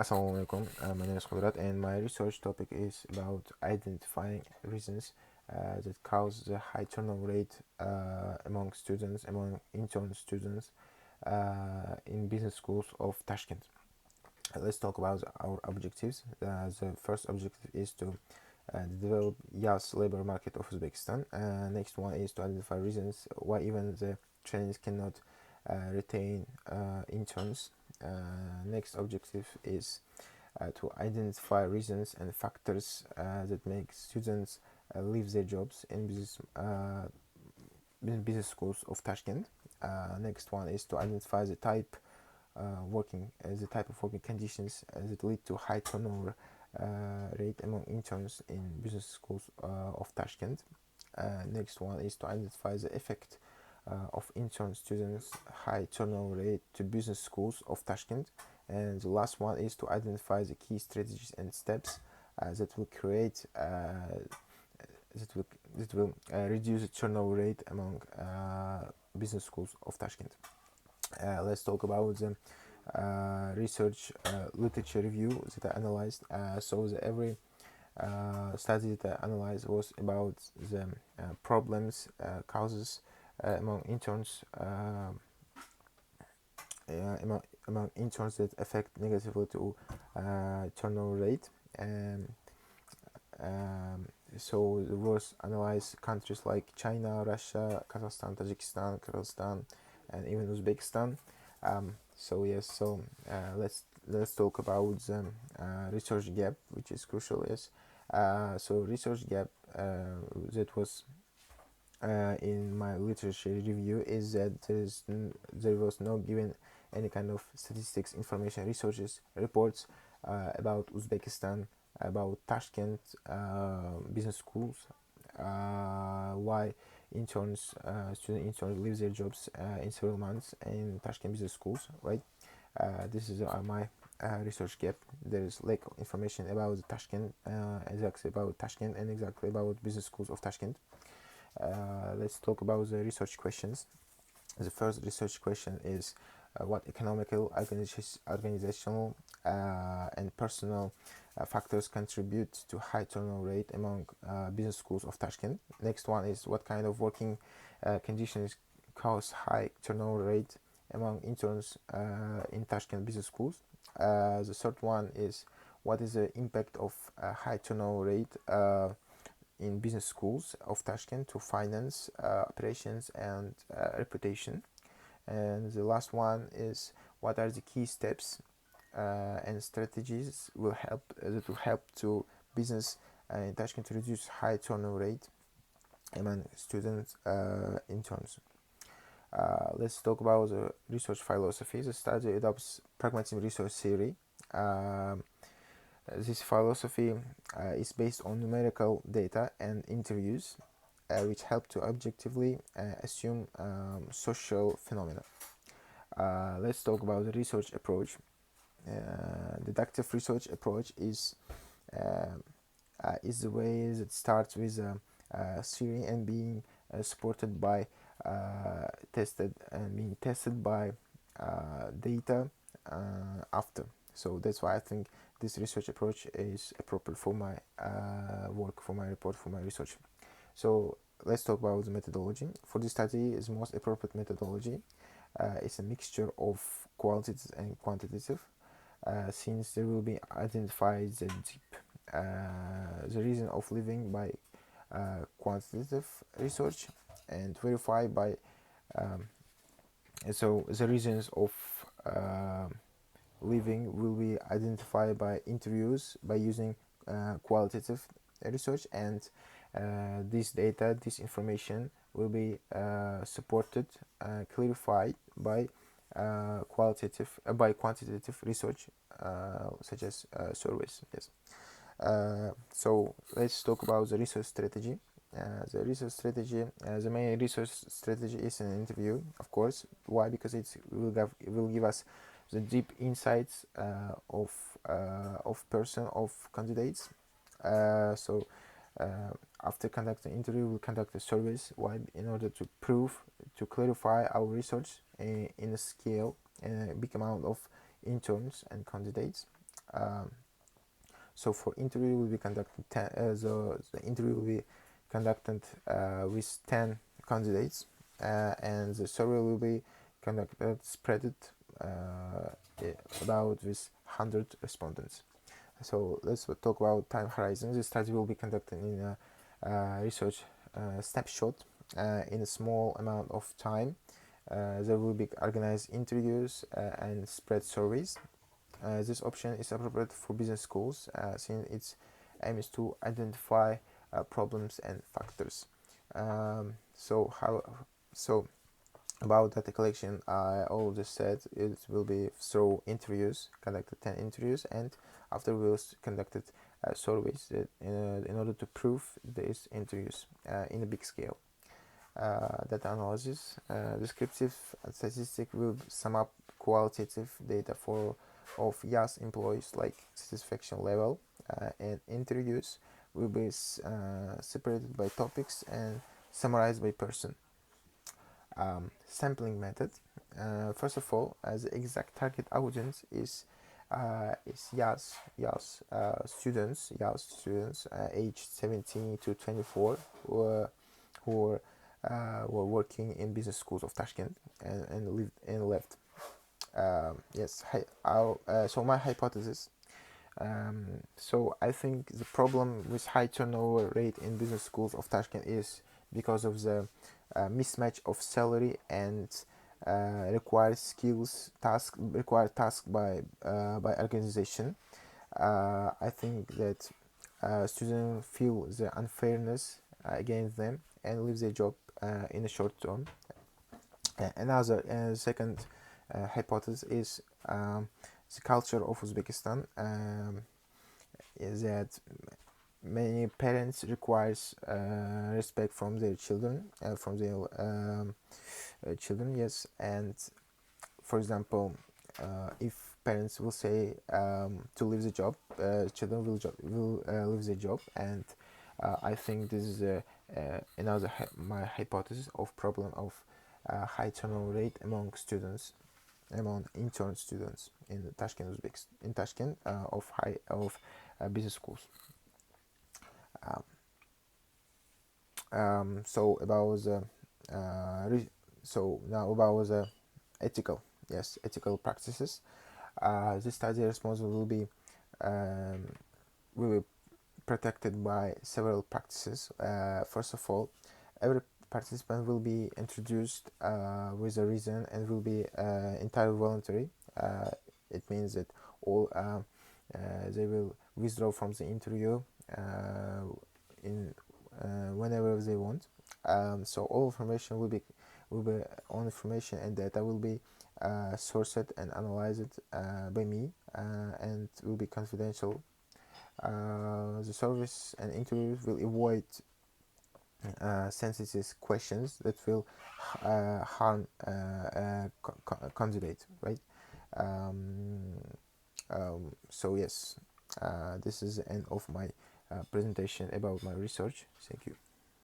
Assalamualaikum. My name is Qudrat, and my research topic is about identifying reasons that cause the high turnover rate among intern students in business schools of Tashkent. Let's talk about our objectives. The first objective is to develop YAS labor market of Uzbekistan. Next one is to identify reasons why even the trainings cannot retain interns. Next objective is to identify reasons and factors that make students leave their jobs in business schools of Tashkent. Next one is to identify the type of working conditions that lead to high turnover rate among interns in business schools of Tashkent. Next one is to identify the effect of intern students' high turnover rate to business schools of Tashkent. And the last one is to identify the key strategies and steps that will create that will reduce the turnover rate among business schools of Tashkent. Let's talk about the research literature review that I analyzed. Every study that I analyzed was about the problems, causes among interns that affect negatively to turnover rate. So the was analyzed countries like China, Russia, Kazakhstan, Tajikistan, Kyrgyzstan, and even Uzbekistan. Let's talk about the research gap, which is crucial. Yes, research gap that was in my literature review is that there was no given any kind of statistics, information, researches, reports about Uzbekistan, about Tashkent business schools, why student interns leave their jobs in several months in Tashkent business schools, right? This is my research gap. There is lack of information about Tashkent, exactly about Tashkent and exactly about business schools of Tashkent. Let's talk about the research questions. The first research question is what economical, organizational, and personal factors contribute to high turnover rate among business schools of Tashkent. Next one is what kind of working conditions cause high turnover rate among interns in Tashkent business schools. The third one is what is the impact of high turnover rate in business schools of Tashkent to finance, operations, and reputation. And the last one is what are the key steps and strategies that will help to business in Tashkent to reduce high turnover rate among students interns. Let's talk about the research philosophy. The study adopts pragmatic research theory. This philosophy is based on numerical data and interviews, which help to objectively assume social phenomena. Let's talk about the research approach. Deductive research approach is the way that starts with a theory and being supported by being tested by data after. So that's why I think this research approach is appropriate for my work, for my report, for my research. So let's talk about the methodology. For this study, is most appropriate methodology. It's a mixture of qualitative and quantitative, since there will be identified the reason of living by quantitative research and verified by so the reasons of living will be identified by interviews by using qualitative research, and this data, this information will be supported, clarified by quantitative research, such as surveys. Yes. So let's talk about the research strategy. The main research strategy is an interview, of course. Why? Because it will give us the deep insights of candidates. After conducting interview, we'll conduct a surveys. Why? In order to clarify our research in a scale, in a big amount of interns and candidates. So for interview will be conducted the interview will be conducted with 10 candidates, and the survey will be conducted spread about with 100 respondents. So let's talk about time horizon. The study will be conducted in a research snapshot in a small amount of time. There will be organized interviews and spread surveys. This option is appropriate for business schools since its aim is to identify problems and factors. So about data collection, I already said it will be through interviews, conducted 10 interviews, and afterwards conducted surveys in order to prove these interviews in a big scale. Data analysis, descriptive statistic will sum up qualitative data of YAS employees like satisfaction level, and interviews will be separated by topics and summarized by person. Sampling method. First of all, the exact target audience is YAS students aged 17 to 24 who were working in business schools of Tashkent and lived and left. So my hypothesis. So I think the problem with high turnover rate in business schools of Tashkent is because of the mismatch of salary and required task by organization. I think that students feel the unfairness against them and leave their job in the short term. Another second hypothesis is the culture of Uzbekistan, is that many parents requires respect from their children, yes. And for example, if parents will say to leave the job, children will leave the job. And I think this is another my hypothesis of problem of high turnover rate among intern students in Tashkent of business schools. So about the now about the ethical practices. This study responsible will be protected by several practices. First of all, every participant will be introduced with a reason and will be entirely voluntary. It means that all they will withdraw from the interview in whenever they want. So all information will be all information and data will be sourced and analyzed by me and will be confidential. The service and interviews will avoid sensitive questions that will harm candidate, right? So yes, this is the end of my presentation about my research. Thank you.